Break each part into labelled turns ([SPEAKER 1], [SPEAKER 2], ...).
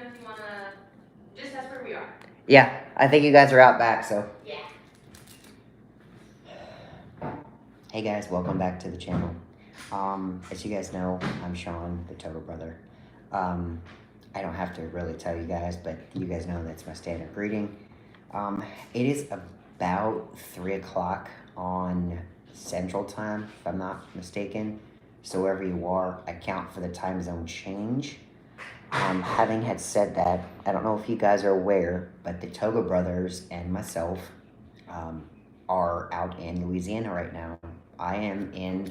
[SPEAKER 1] if you want to, just that's where we are.
[SPEAKER 2] Yeah, I think you guys are out back, so.
[SPEAKER 1] Yeah.
[SPEAKER 2] Hey guys, welcome back to the channel. As you guys know, I'm Sean, the ToGA brother. I don't have to really tell you guys, but you guys know that's my standard greeting. It is about 3 o'clock on Central Time, if I'm not mistaken. So wherever you are, I count for the time zone change. Having had said that, I don't know if you guys are aware, but the ToGA brothers and myself are out in Louisiana right now. I am in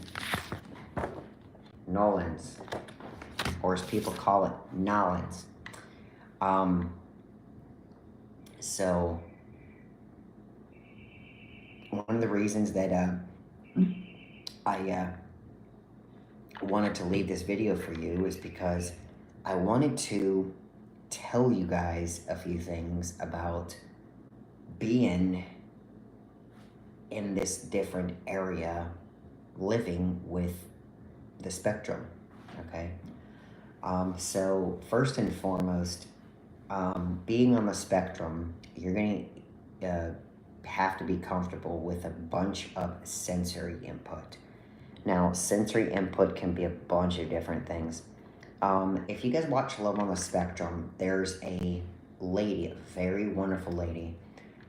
[SPEAKER 2] Nolans, or as people call it, Nolans. So one of the reasons that I wanted to leave this video for you is because I wanted to tell you guys a few things about being in this different area, living with the spectrum, okay? So first and foremost, being on the spectrum, you're gonna have to be comfortable with a bunch of sensory input. Now, sensory input can be a bunch of different things. If you guys watch Love on the Spectrum, there's a lady, a very wonderful lady.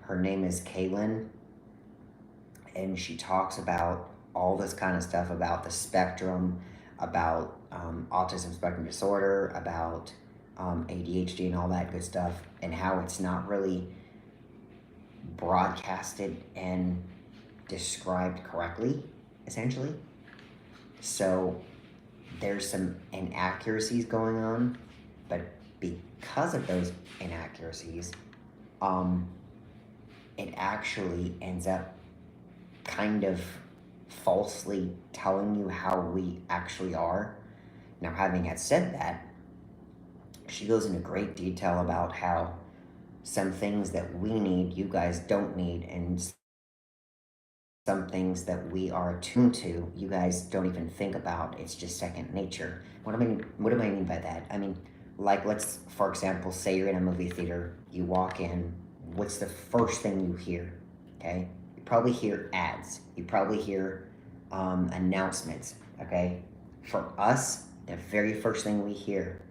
[SPEAKER 2] Her name is Kaylin, and she talks about all this kind of stuff about the spectrum, about autism spectrum disorder, about ADHD and all that good stuff, and how it's not really broadcasted and described correctly, essentially. So there's some inaccuracies going on, but because of those inaccuracies, it actually ends up kind of falsely telling you how we actually are. Now, having had said that, she goes into great detail about how some things that we need, you guys don't need, and some things that we are attuned to, you guys don't even think about. It's just second nature. What do I mean by that? I mean, like, let's, for example, say you're in a movie theater, you walk in, what's the first thing you hear, okay? You probably hear ads. You probably hear announcements, okay? For us, the very first thing we hear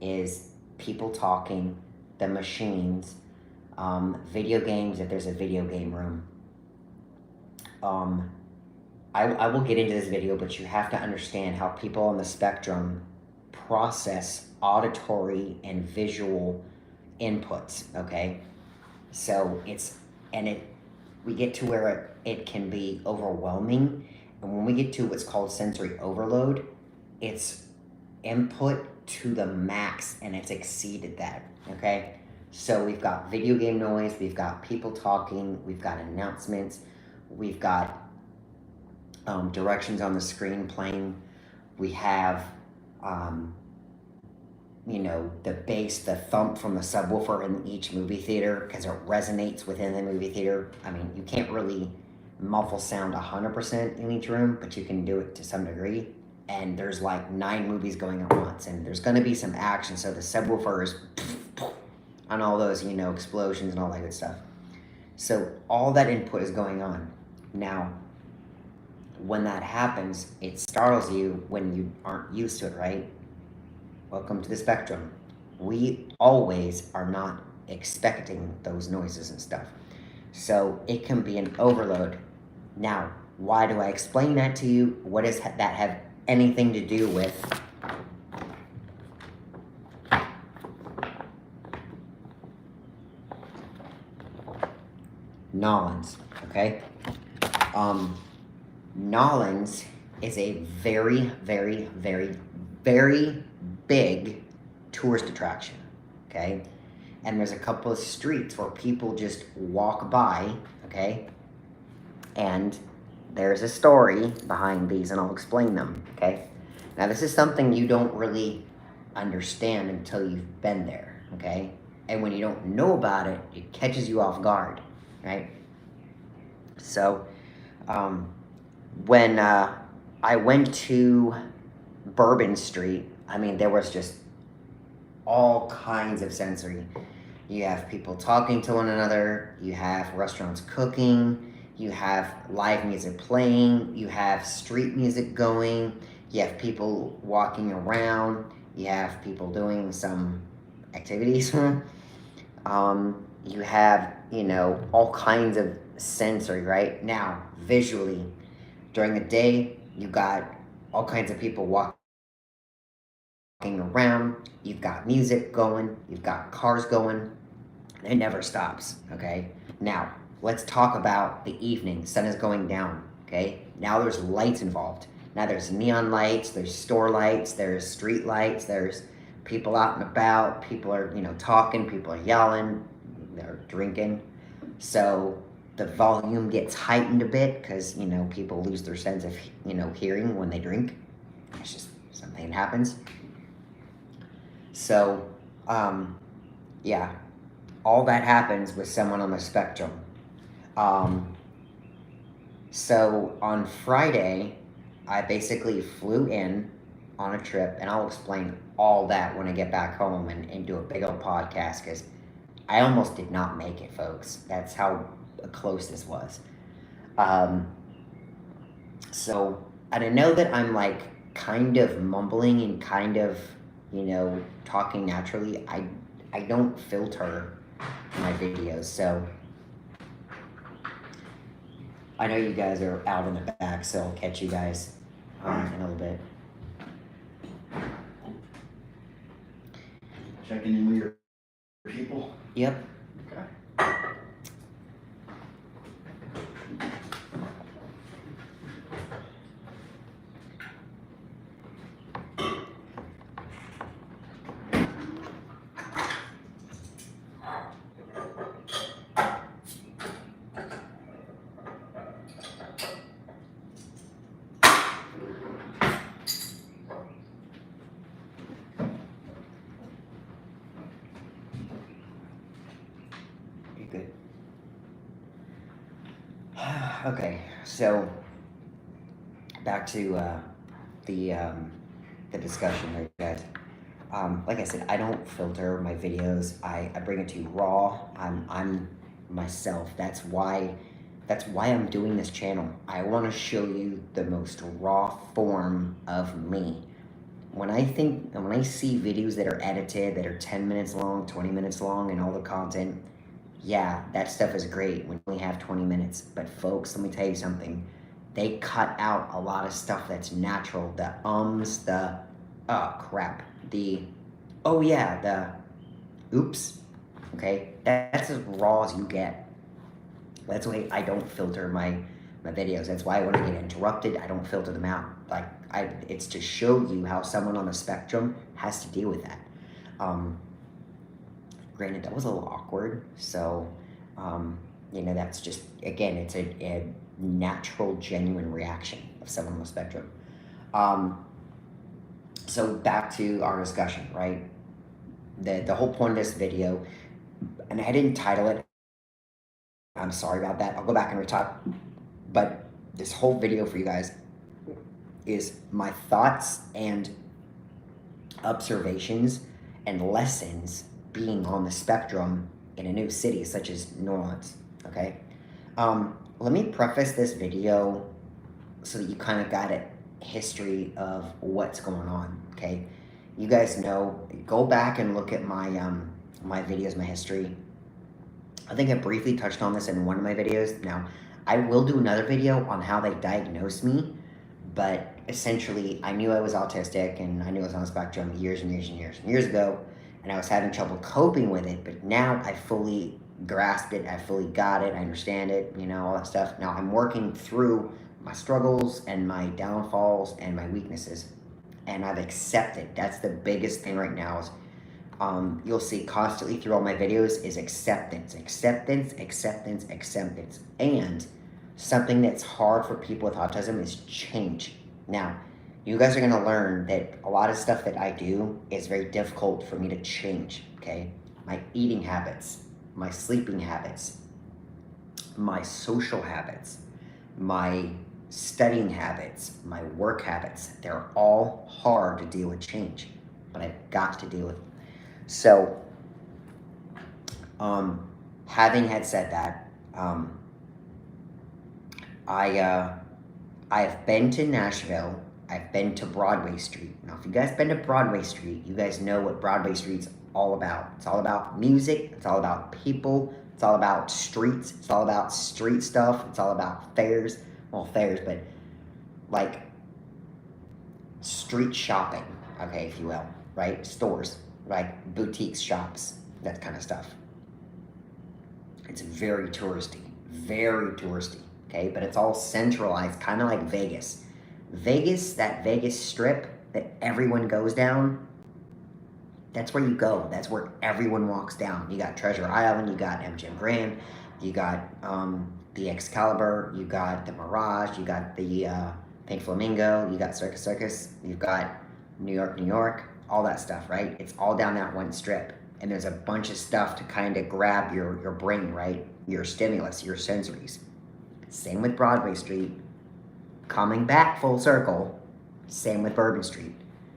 [SPEAKER 2] is people talking, the machines, video games, if there's a video game room. I will get into this video, but you have to understand how people on the spectrum process auditory and visual inputs, okay? So we get to where it can be overwhelming, and when we get to what's called sensory overload, it's input to the max, and it's exceeded that, okay? So we've got video game noise, we've got people talking, we've got announcements, we've got directions on the screen playing. We have, the bass, the thump from the subwoofer in each movie theater because it resonates within the movie theater. I mean, you can't really muffle sound 100% in each room, but you can do it to some degree. And there's like 9 movies going at once, and there's going to be some action. So the subwoofer is on all those, explosions and all that good stuff. So all that input is going on. Now, when that happens, it startles you when you aren't used to it, right? Welcome to the spectrum. We always are not expecting those noises and stuff. So it can be an overload. Now, why do I explain that to you? What does that have anything to do with Nolans, okay? Nolans is a very, very, very, very big tourist attraction, okay? And there's a couple of streets where people just walk by, okay? And there's a story behind these, and I'll explain them, okay? Now, this is something you don't really understand until you've been there, okay? And when you don't know about it, it catches you off guard, right? So, when I went to Bourbon Street, I mean, there was just all kinds of sensory. You have people talking to one another, you have restaurants cooking, you have live music playing, you have street music going, you have people walking around, you have people doing some activities. You have, all kinds of sensory, right? Now, visually, during the day, you got all kinds of people walking around, you've got music going, you've got cars going. It never stops, okay? Now, let's talk about the evening. Sun is going down, okay? Now there's lights involved. Now there's neon lights, there's store lights, there's street lights, there's people out and about, people are, talking, people are yelling, they're drinking. So the volume gets heightened a bit because, people lose their sense of, hearing when they drink. It's just something that happens. So, yeah, all that happens with someone on the spectrum. So on Friday, I basically flew in on a trip, and I'll explain all that when I get back home and do a big old podcast, because I almost did not make it, folks. That's how close this was. So I know that I'm like kind of mumbling and kind of, talking naturally. I don't filter my videos, so I know you guys are out in the back, so I'll catch you guys in a little bit.
[SPEAKER 3] Checking in with your people?
[SPEAKER 2] Yep.
[SPEAKER 3] Okay.
[SPEAKER 2] Good. Okay, so back to the discussion, right, guys? Like I said, I don't filter my videos. I bring it to you raw. I'm myself. That's why I'm doing this channel. I want to show you the most raw form of me. When I see videos that are edited, that are 10 minutes long, 20 minutes long, and all the content, yeah, that stuff is great when you only have 20 minutes. But folks, let me tell you something. They cut out a lot of stuff that's natural. The oh crap, oh yeah, the oops, okay? That's as raw as you get. That's why I don't filter my videos. That's why when I get interrupted, I don't filter them out. Like, it's to show you how someone on the spectrum has to deal with that. Granted, that was a little awkward, so, that's just, again, it's a natural, genuine reaction of someone on the spectrum. So back to our discussion, right? The whole point of this video, and I didn't title it, I'm sorry about that, I'll go back and retalk, but this whole video for you guys is my thoughts and observations and lessons being on the spectrum in a new city such as New Orleans, okay? Let me preface this video so that you kind of got a history of what's going on, okay? You guys know, go back and look at my my videos, my history. I think I briefly touched on this in one of my videos. Now, I will do another video on how they diagnosed me, but essentially, I knew I was autistic, and I knew I was on the spectrum years and years and years and years ago, and I was having trouble coping with it, but now I fully grasped it, I fully got it, I understand it, all that stuff. Now I'm working through my struggles and my downfalls and my weaknesses, and I've accepted. That's the biggest thing right now is, you'll see constantly through all my videos is acceptance, acceptance, acceptance, acceptance, and something that's hard for people with autism is change. Now, you guys are going to learn that a lot of stuff that I do is very difficult for me to change, okay? My eating habits, my sleeping habits, my social habits, my studying habits, my work habits, they're all hard to deal with change, but I've got to deal with it. So, having had said that, I've been to Nashville. I've been to Broadway Street. Now, if you guys been to Broadway Street, you guys know what Broadway Street's all about. It's all about music. It's all about people. It's all about streets. It's all about street stuff. It's all about fairs. Well, fairs, but like street shopping, okay, if you will, right? Stores, like boutiques, shops, that kind of stuff. It's very touristy, okay? But it's all centralized, kind of like Vegas. That Vegas strip that everyone goes down, that's where you go. That's where everyone walks down. You got Treasure Island, you got MGM Grand, you got the Excalibur, you got the Mirage, you got the Pink Flamingo, you got Circus, you've got New York, all that stuff, right? It's all down that one strip. And there's a bunch of stuff to kind of grab your brain, right? Your stimulus, your sensories. Same with Broadway Street. Coming back full circle, same with Bourbon Street.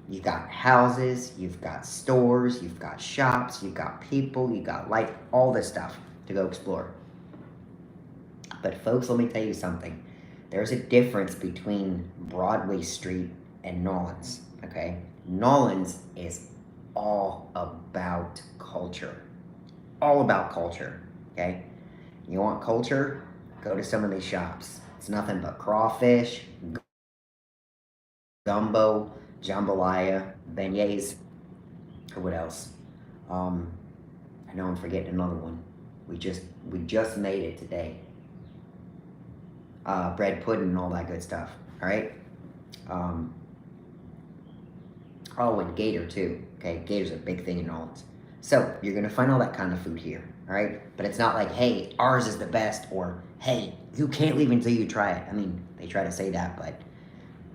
[SPEAKER 2] You've got houses, you've got stores, you've got shops, you've got people, you've got life, all this stuff to go explore. But folks, let me tell you something. There's a difference between Broadway Street and Nolan's, okay? Nolan's is all about culture. All about culture, okay? You want culture? Go to some of these shops. It's nothing but crawfish, gumbo, jambalaya, beignets, or what else? I know I'm forgetting another one. We just made it today. Bread pudding and all that good stuff, all right? Oh, and gator too, okay? Gator's a big thing in Nolan's. So, you're gonna find all that kind of food here, all right? But it's not like, hey, ours is the best, or, hey, you can't leave until you try it. I mean, they try to say that, but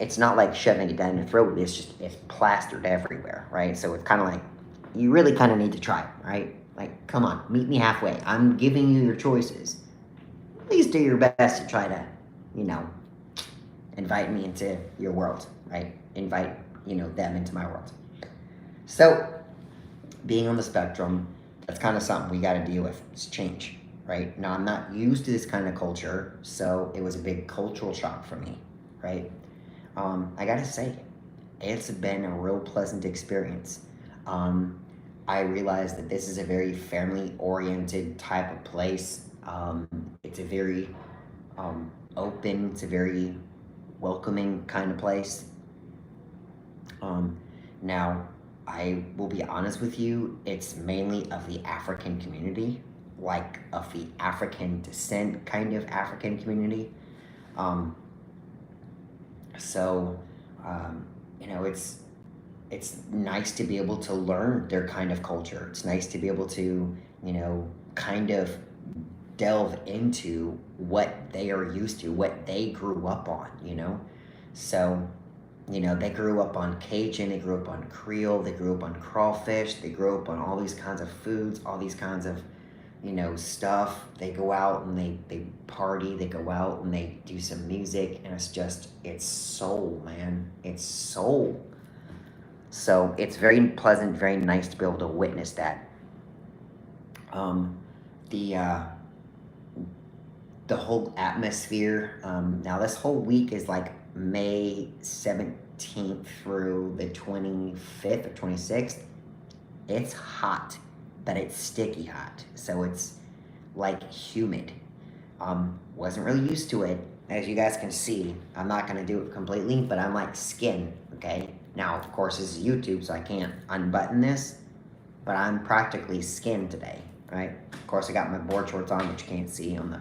[SPEAKER 2] it's not like shoving it down your throat. It's plastered everywhere, right? So it's kind of like, you really kind of need to try it, right? Like, come on, meet me halfway. I'm giving you your choices. At least do your best to try to, invite me into your world, right? Invite, them into my world. So, being on the spectrum, that's kind of something we got to deal with. It's change, right? Now, I'm not used to this kind of culture, so it was a big cultural shock for me, right? I gotta say, it's been a real pleasant experience. I realized that this is a very family-oriented type of place. It's a very open, it's a very welcoming kind of place. Now, I will be honest with you, it's mainly of the African community, like of the African descent kind of African community. So, it's nice to be able to learn their kind of culture. It's nice to be able to, kind of delve into what they are used to, what they grew up on, So, they grew up on Cajun, they grew up on Creole, they grew up on crawfish, they grew up on all these kinds of foods, all these kinds of, stuff. They go out and they party, they go out and they do some music, and it's soul, man. It's soul. So it's very pleasant, very nice to be able to witness that. The whole atmosphere, now this whole week is like May 17th through the 25th or 26th. It's hot, but it's sticky hot, so it's like humid. Wasn't really used to it. As you guys can see, I'm not gonna do it completely, but I'm like skin, okay? Now, of course, this is YouTube, so I can't unbutton this, but I'm practically skin today, right? Of course, I got my board shorts on, which you can't see on the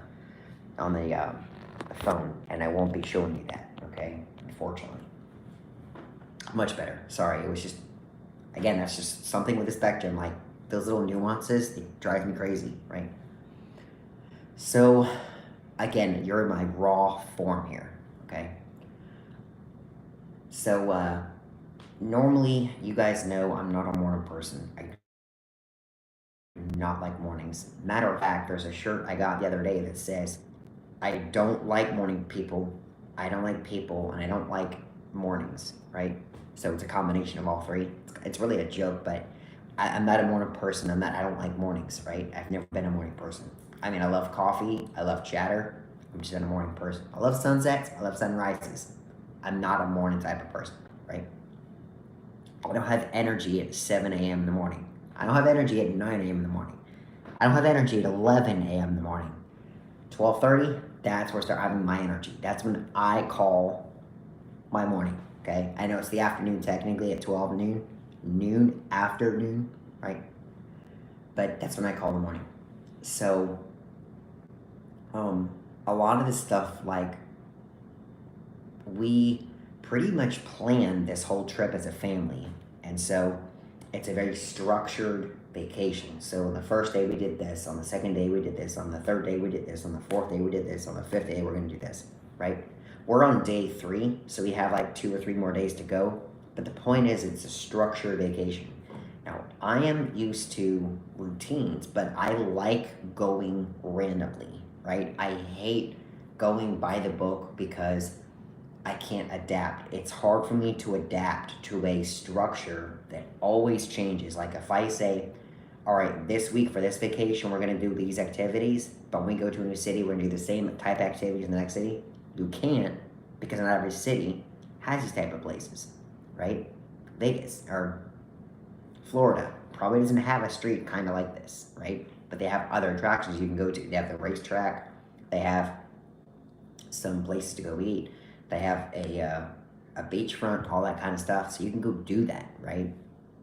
[SPEAKER 2] phone, and I won't be showing you that, okay? Unfortunately. Much better. Sorry, it was just, again, that's just something with the spectrum, like those little nuances, they drive me crazy, right? So, again, you're in my raw form here, okay? So, normally, you guys know I'm not a morning person. I do not like mornings. Matter of fact, there's a shirt I got the other day that says, I don't like morning people, I don't like people, and I don't like mornings, right? So it's a combination of all three. It's really a joke, but I'm not a morning person. I don't like mornings, right? I've never been a morning person. I mean, I love coffee. I love chatter. I'm just not a morning person. I love sunsets. I love sunrises. I'm not a morning type of person, right? I don't have energy at 7 a.m. in the morning. I don't have energy at 9 a.m. in the morning. I don't have energy at 11 a.m. in the morning. 12:30, that's where I start having my energy. That's when I call my morning, okay? I know it's the afternoon technically at 12 noon, afternoon, right? But that's when I call the morning. So, a lot of this stuff, like, we pretty much planned this whole trip as a family. And so it's a very structured vacation. So the first day we did this, on the second day we did this, on the third day we did this, on the fourth day we did this, on the fifth day we're gonna do this, right? We're on day 3, so we have like 2 or 3 more days to go. But the point is, it's a structured vacation. Now, I am used to routines, but I like going randomly, right? I hate going by the book because I can't adapt. It's hard for me to adapt to a structure that always changes. Like if I say, all right, this week for this vacation, we're gonna do these activities, but when we go to a new city, we're gonna do the same type of activities in the next city. You can't, because not every city has these type of places, right? Vegas or Florida probably doesn't have a street kind of like this, right? But they have other attractions you can go to. They have the racetrack. They have some places to go eat. They have a beachfront, all that kind of stuff. So you can go do that, right?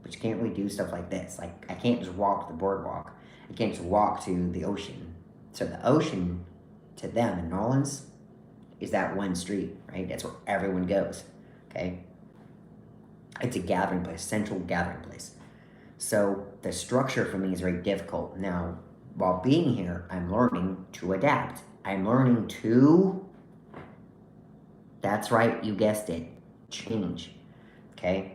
[SPEAKER 2] But you can't really do stuff like this. Like, I can't just walk the boardwalk. I can't just walk to the ocean. So the ocean, to them in Nolans, is that one street, right? That's where everyone goes, okay? It's a gathering place, central gathering place. So the structure for me is very difficult. Now, while being here, I'm learning to adapt. I'm learning to, that's right, you guessed it, change, okay?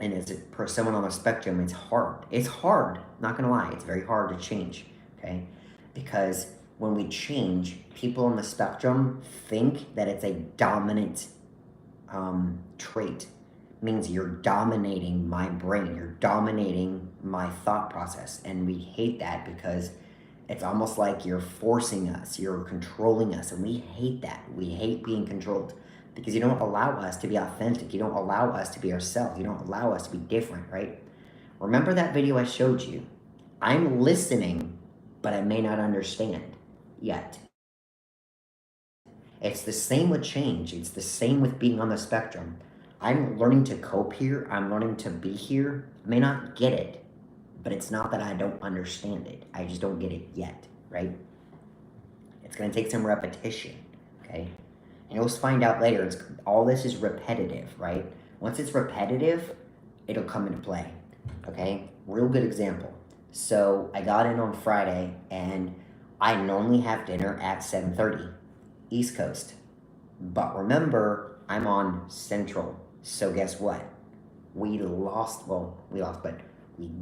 [SPEAKER 2] And as for someone on the spectrum, it's hard. It's hard, not gonna lie, it's very hard to change, okay? Because when we change, people on the spectrum think that it's a dominant trait. It means you're dominating my brain, you're dominating my thought process, and we hate that because it's almost like you're forcing us, you're controlling us, and we hate that. We hate being controlled because you don't allow us to be authentic, you don't allow us to be ourselves, you don't allow us to be different, right? Remember that video I showed you? I'm listening, but I may not understand yet. It's the same with change. It's the same with being on the spectrum. I'm learning to cope here. I'm learning to be here. I may not get it, but it's not that I don't understand it. I just don't get it yet, right? It's going to take some repetition, okay? And you'll find out later, all this is repetitive, right? Once it's repetitive, it'll come into play, okay? Real good example. So I got in on Friday, and I normally have dinner at 7:30, East Coast. But remember, I'm on Central. So guess what? We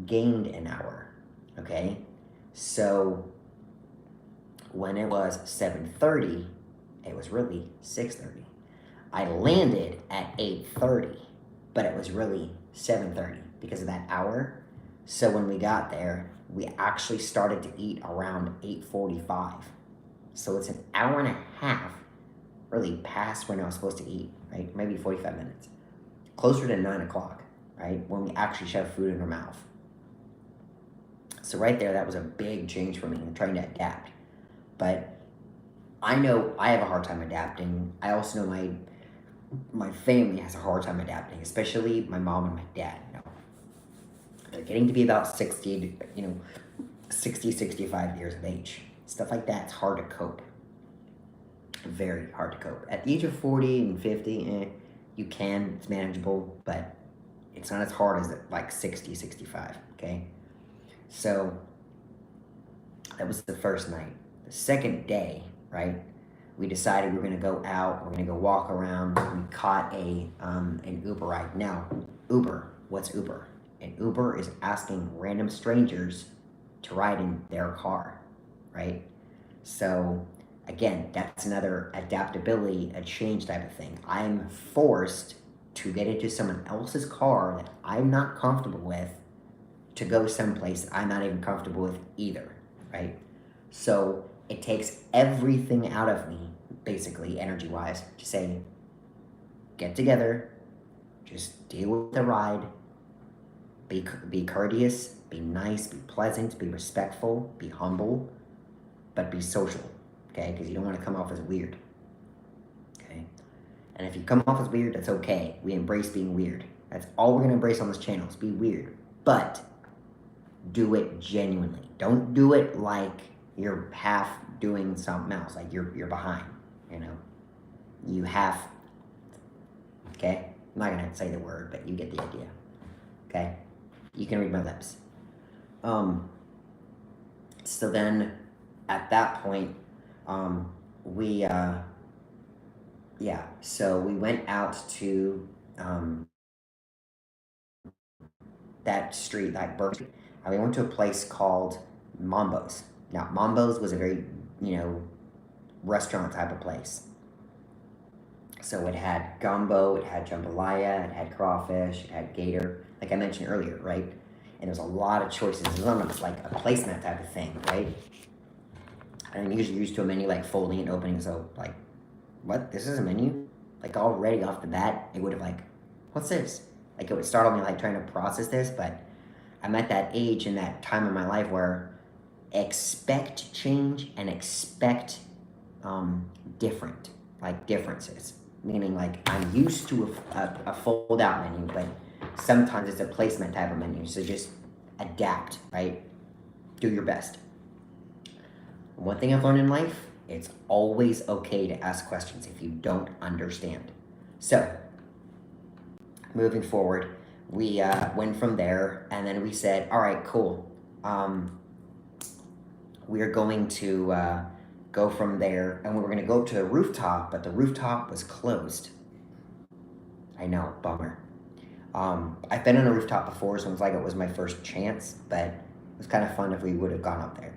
[SPEAKER 2] gained an hour, okay? So when it was 7:30, it was really 6:30. I landed at 8:30, but it was really 7:30 because of that hour. So when we got there, we actually started to eat around 8:45. So it's an hour and a half really past when I was supposed to eat, right? Maybe 45 minutes. Closer to 9 o'clock, right? When we actually shove food in our mouth. So right there, that was a big change for me. I'm trying to adapt. But I know I have a hard time adapting. I also know my family has a hard time adapting, especially my mom and my dad. You know, they're getting to be about 60, 65 years of age. Stuff like that's hard to cope. Very hard to cope. At the age of 40 and 50, you can, it's manageable, but it's not as hard as like 60, 65, okay? So that was the first night. The second day, right, we decided we were gonna go out, we're gonna go walk around. We caught an Uber ride. Now, Uber, what's Uber? An Uber is asking random strangers to ride in their car, right? So again, that's another adaptability, a change type of thing. I'm forced to get into someone else's car that I'm not comfortable with to go someplace I'm not even comfortable with either, right? So it takes everything out of me, basically, energy-wise, to say, get together, just deal with the ride, be courteous, be nice, be pleasant, be respectful, be humble, but be social, okay? Because you don't want to come off as weird, okay? And if you come off as weird, that's okay. We embrace being weird. That's all we're going to embrace on this channel is be weird. But do it genuinely. Don't do it like you're half doing something else, like you're behind, you know? You have, okay? I'm not going to say the word, but you get the idea, okay? You can read my lips. So then at that point, so we went out to that street, like Burke Street, and we went to a place called Mambo's. Now, Mambo's was a very, restaurant type of place. So it had gumbo, it had jambalaya, it had crawfish, it had gator, like I mentioned earlier, right? And there's a lot of choices. It was almost like a placemat type of thing, right? I'm usually used to a menu like folding and opening, so like, what? This is a menu? Like already off the bat, it would have like, what's this? Like it would startle me like trying to process this, but I'm at that age and that time in my life where expect change and expect different, like differences. Meaning like I'm used to a fold out menu, but sometimes it's a placement type of menu, so just adapt, right? Do your best. One thing I've learned in life, it's always okay to ask questions if you don't understand. So, moving forward, we went from there, and then we said, all right, cool. We're going to go from there, and we were going to go up to the rooftop, but the rooftop was closed. I know, bummer. I've been on a rooftop before, so it was like it was my first chance, but it was kind of fun if we would have gone up there.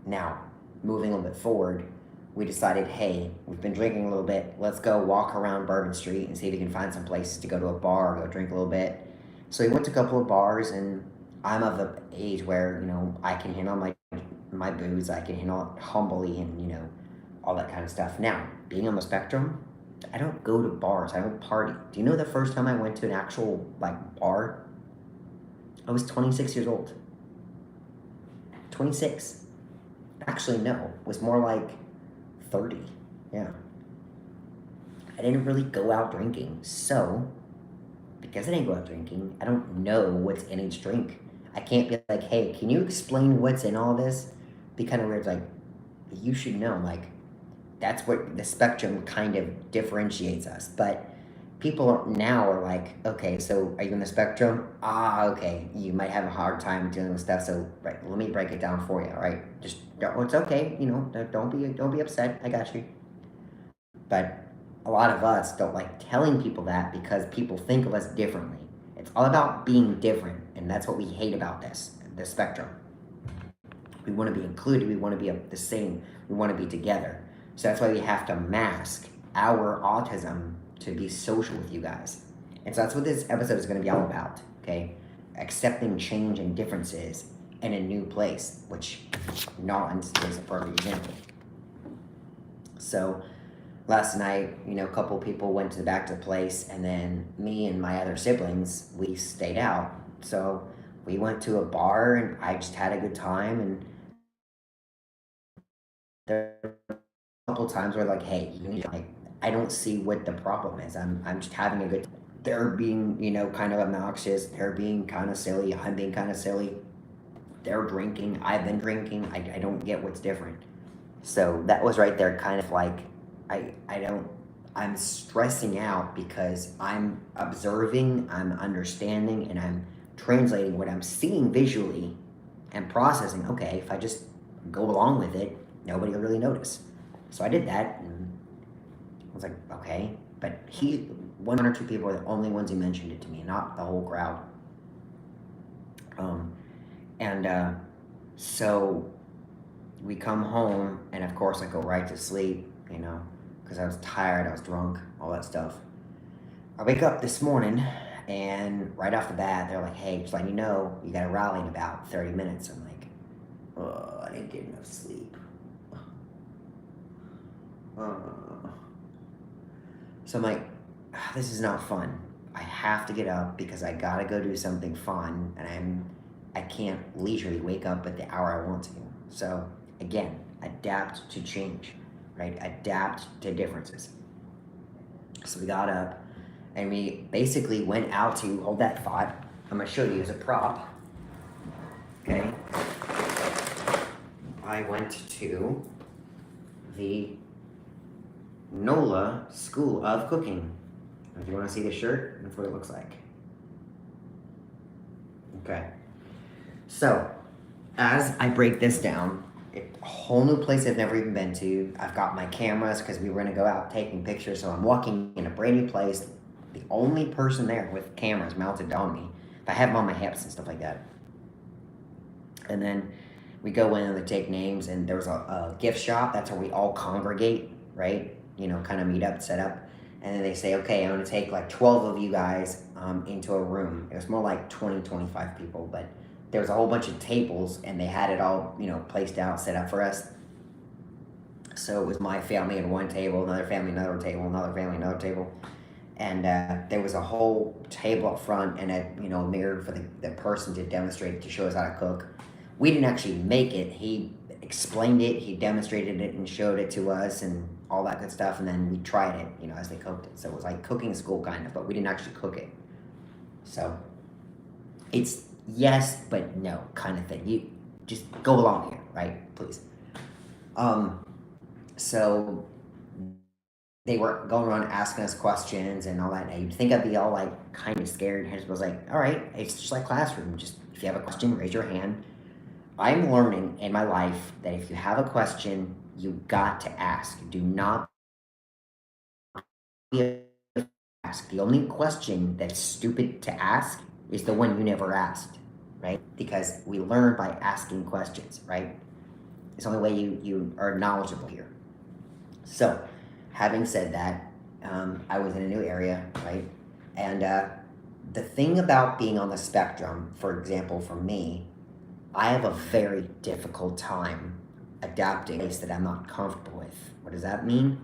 [SPEAKER 2] Now, moving a little bit forward, we decided, hey, we've been drinking a little bit. Let's go walk around Bourbon Street and see if we can find some places to go to a bar or go drink a little bit. So we went to a couple of bars, and I'm of the age where, I can handle my booze. I can handle it humbly and, all that kind of stuff. Now, being on the spectrum, I don't go to bars. I don't party. Do you know the first time I went to an actual, bar? I was 26 years old. 26. Actually, no. It was more like 30. Yeah. I didn't really go out drinking. So, because I didn't go out drinking, I don't know what's in each drink. I can't be like, hey, can you explain what's in all this? Be kind of weird. Like, you should know. Like, that's what the spectrum kind of differentiates us. But people now are like, okay, so are you on the spectrum? Okay, you might have a hard time dealing with stuff, so right, let me break it down for you, all right? Just, it's okay, don't be upset, I got you. But a lot of us don't like telling people that because people think of us differently. It's all about being different, and that's what we hate about the spectrum. We want to be included, we want to be the same, we want to be together. So that's why we have to mask our autism to be social with you guys. And so that's what this episode is going to be all about, okay? Accepting change and differences in a new place, which Nolans is a perfect example. So last night, a couple people went to the back to the place, and then me and my other siblings, we stayed out. So we went to a bar, and I just had a good time, and there were a couple times where like, hey, you need to, I don't see what the problem is. I'm just having a good time. They're being, kind of obnoxious. They're being kind of silly. I'm being kind of silly. They're drinking. I've been drinking. I don't get what's different. So that was right there kind of like, I'm stressing out because I'm observing, I'm understanding, and I'm translating what I'm seeing visually and processing. Okay, if I just go along with it, nobody will really notice. So I did that, and I was like, okay, but one or two people are the only ones who mentioned it to me, not the whole crowd. So we come home, and of course I go right to sleep, because I was tired, I was drunk, all that stuff. I wake up this morning, And right off the bat, they're like, hey, just letting you know, you got to rally in about 30 minutes. I'm like, oh, I didn't get enough sleep. So I'm like, this is not fun. I have to get up because I gotta go do something fun, and I can't leisurely wake up at the hour I want to. So again, adapt to change, right? Adapt to differences. So we got up, and we basically went out to hold that thought. I'm gonna show you as a prop. Okay. I went to the NOLA School of Cooking. If you want to see the shirt, that's what it looks like. Okay. So, as I break this down, a whole new place I've never even been to. I've got my cameras because we were going to go out taking pictures. So I'm walking in a brand new place. The only person there with cameras mounted on me. I have them on my hips and stuff like that. And then we go in and they take names, and there was a gift shop. That's where we all congregate, right? You know, kind of meet up, set up. And then they say, okay, I'm going to take like 12 of you guys into a room. It was more like 20, 25 people, but there was a whole bunch of tables, and they had it all, you know, placed out, set up for us. So it was my family at one table, another family, another table, another family, another table. And there was a whole table up front and a, you know, mirror for the person to demonstrate, to show us how to cook. We didn't actually make it. He explained it, he demonstrated it and showed it to us and all that good stuff, and then we tried it, you know, as they cooked it. So it was like cooking school kind of, but we didn't actually cook it. So it's yes but no kind of thing. You just go along here, right? Please. So they were going around asking us questions and all that, and you'd think I'd be all like kind of scared. I was like, all right, it's just like classroom. Just if you have a question, raise your hand. I'm learning in my life that if you have a question, you got to ask. Do not ask. The only question that's stupid to ask is the one you never asked, right? Because we learn by asking questions, right? It's the only way you are knowledgeable here. So, having said that, I was in a new area, right? And the thing about being on the spectrum, for example, for me, I have a very difficult time adapting a place that I'm not comfortable with. What does that mean?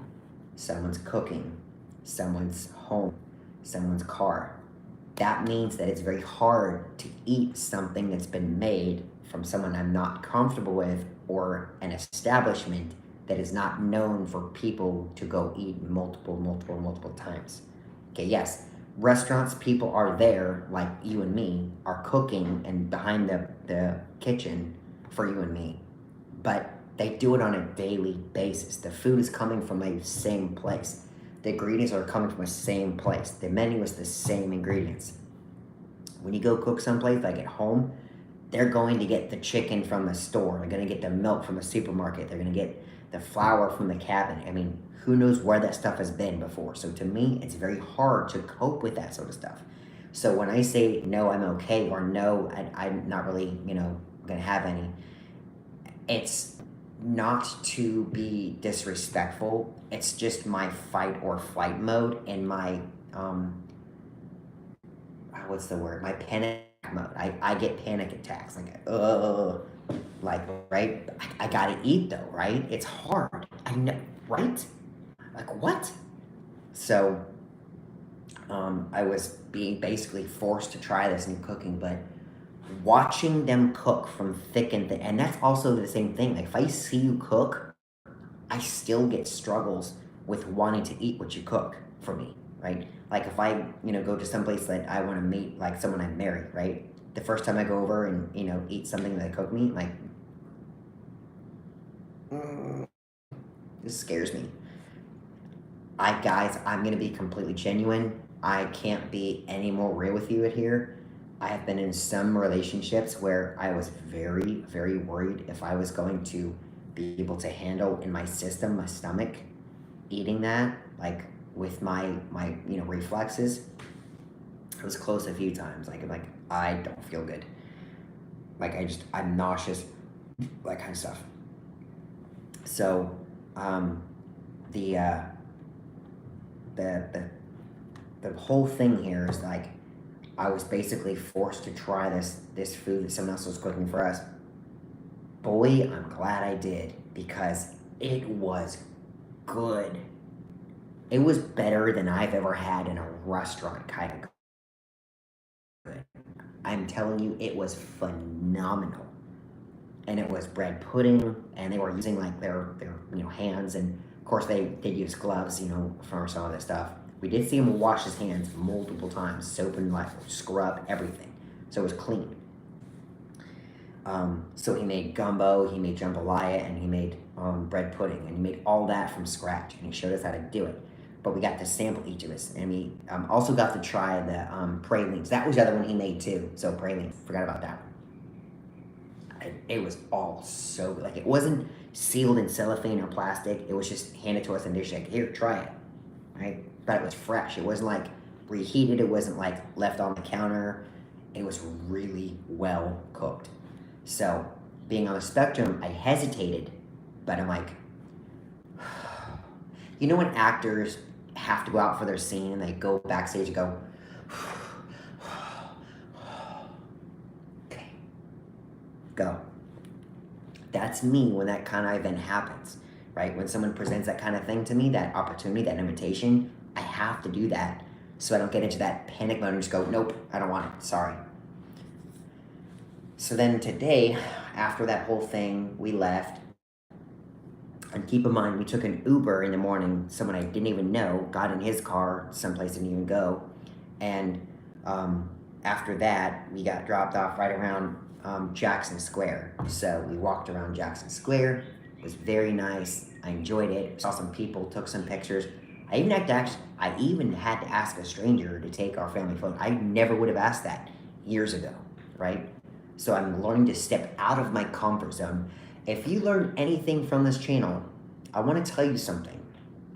[SPEAKER 2] Someone's cooking, someone's home, someone's car. That means that it's very hard to eat something that's been made from someone I'm not comfortable with, or an establishment that is not known for people to go eat multiple times. Okay, yes, restaurants, people are there, like you and me, are cooking and behind the kitchen for you and me, but they do it on a daily basis. The food is coming from the same place. The ingredients are coming from the same place. The menu is the same ingredients. When you go cook someplace, like at home, they're going to get the chicken from the store. They're going to get the milk from the supermarket. They're going to get the flour from the cabinet. I mean, who knows where that stuff has been before? So to me, it's very hard to cope with that sort of stuff. So when I say no, I'm okay, or no, I'm not really, you know, going to have any, it's not to be disrespectful. It's just my fight or flight mode, and my, what's the word? My panic mode. I get panic attacks. Like, right? I gotta eat though, right? It's hard. I know, right? Like, what? So, I was being basically forced to try this new cooking, but watching them cook from thick and thin, and that's also the same thing. Like, if I see you cook, I still get struggles with wanting to eat what you cook for me, right? Like if I, you know, go to someplace that I want to meet, like someone I marry, right? The first time I go over and, you know, eat something that they cook me, like, this scares me. Guys, I'm going to be completely genuine. I can't be any more real with you here. I have been in some relationships where I was very, very worried if I was going to be able to handle in my system, my stomach, eating that, like with my you know, reflexes. I was close a few times. Like I don't feel good. Like I'm nauseous, that kind of stuff. So, the whole thing here is like, I was basically forced to try this food that someone else was cooking for us. Boy, I'm glad I did, because it was good. It was better than I've ever had in a restaurant, kind of good. I'm telling you, it was phenomenal. And it was bread pudding, and they were using like their hands, and of course they'd use gloves, for some of this stuff. We did see him wash his hands multiple times, soap and like scrub everything, so it was clean. So he made gumbo, he made jambalaya, and he made bread pudding, and he made all that from scratch, and he showed us how to do it. But we got to sample each of us, and we also got to try the pralines. That was the other one he made too. So pralines, forgot about that one. It was all so good. Like, it wasn't sealed in cellophane or plastic. It was just handed to us in a dish, like, here, try it, right? But it was fresh. It wasn't like reheated. It wasn't like left on the counter. It was really well cooked. So, being on the spectrum, I hesitated, but I'm like, when actors have to go out for their scene and they go backstage and go, okay, go. That's me when that kind of event happens, right? When someone presents that kind of thing to me, that opportunity, that invitation, I have to do that so I don't get into that panic mode and just go, nope, I don't want it, sorry. So then today, after that whole thing, we left. And keep in mind, we took an Uber in the morning. Someone I didn't even know got in his car, someplace I didn't even go. And after that, we got dropped off right around Jackson Square. So we walked around Jackson Square. It was very nice. I enjoyed it. Saw some people, took some pictures. I even had to ask a stranger to take our family photo. I never would have asked that years ago, right? So I'm learning to step out of my comfort zone. If you learn anything from this channel, I want to tell you something.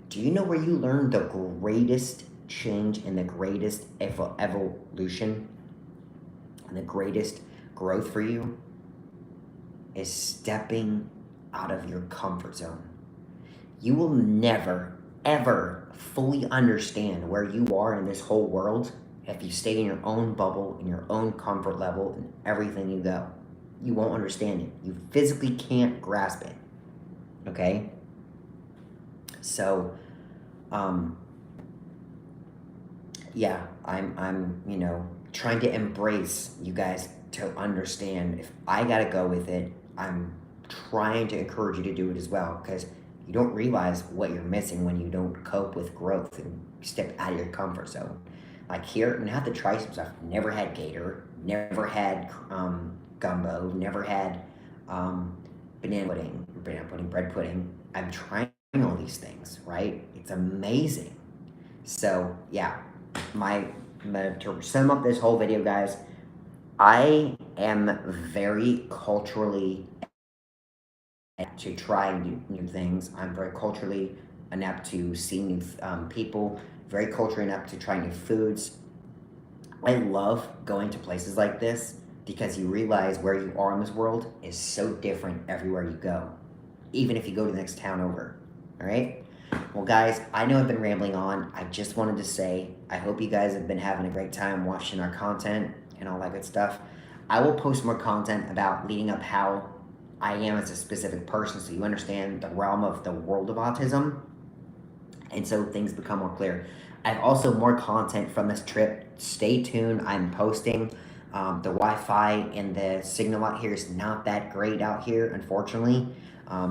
[SPEAKER 2] Do you know where you learn the greatest change and the greatest evolution and the greatest growth for you? Is stepping out of your comfort zone. You will never, ever fully understand where you are in this whole world if you stay in your own bubble, in your own comfort level, and everything you go. You won't understand it. You physically can't grasp it. Okay? So, yeah, I'm trying to embrace you guys to understand if I gotta go with it, I'm trying to encourage you to do it as well, because you don't realize what you're missing when you don't cope with growth and step out of your comfort zone. Like here, and I have to try some stuff. Never had gator, never had gumbo, never had banana pudding, bread pudding. I'm trying all these things, right? It's amazing. So yeah, to sum up this whole video, guys, I am very culturally to try new things. I'm very culturally inept to see new people, very culturally inept to try new foods. I love going to places like this because you realize where you are in this world is so different everywhere you go, even if you go to the next town over, all right? Well, guys, I know I've been rambling on. I just wanted to say, I hope you guys have been having a great time watching our content and all that good stuff. I will post more content about leading up how I am as a specific person so you understand the realm of the world of autism, and so things become more clear. I have also more content from this trip. Stay tuned. I'm posting. The Wi-Fi and the signal out here is not that great out here, unfortunately.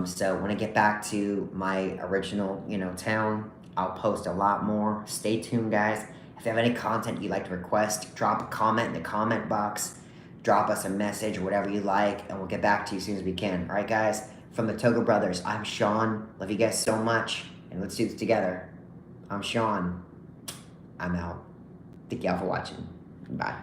[SPEAKER 2] So when I get back to my original, town, I'll post a lot more. Stay tuned, guys. If you have any content you'd like to request, drop a comment in the comment box. Drop us a message or whatever you like, and we'll get back to you as soon as we can. All right, guys? From the ToGA Brothers, I'm Sean. Love you guys so much, and let's do this together. I'm Sean. I'm out. Thank y'all for watching. Bye.